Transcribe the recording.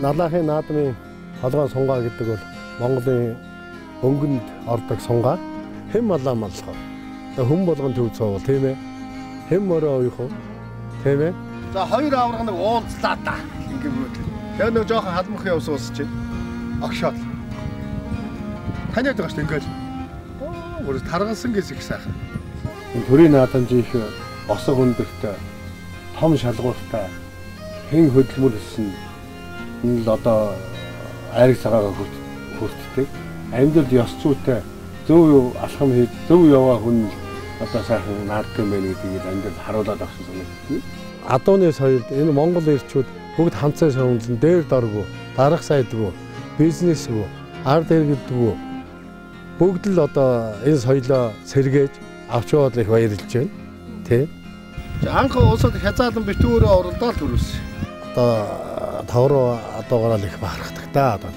Налахын наадмын холгоон сунгаа гэдэг бол Монголын өнгөнд ордог сунгаа хэм алаа маллах. Хүн болгон төв цоовол тийм ээ. Хэм мөрөө оих уу? Тийм ээ. За хоёр авраг нэг уулзлаа да. Ингэвүүд. Тэгээ нэг жоохон халмахын ус уусч байна. Огшоод. Таниад байгаа шүү ингээл. Өөр таргансан гэсэн их сайхан. Төрийн наадамж их осог өндөртэй, том шалгууртай, хэн хөдөлмөрсөн нь л одоо айраг цагаагаа хүртдэг. Амьдралд ёс зүйтэй зөв алхам хийж зөв яваа хүн одоо сайхан нааддаг байна гэдгийг амьдрал харуулад авсан санагдав. Адууны соёлд энэ Монгол ирчүүд бүгд хамтсан шоунлон дээр доргүй, дарах сайдгүй, бизнесгүй, ард иргэдгүй бүгд л одоо энэ соёлоо сэргээж авч яваад их баярлж байна. Тэ. Анх улсад хязгаарлан битүүрээ оролдоод төрүүлсэн. Одоо тавруу одоогоор л их бахархдаг та одоо.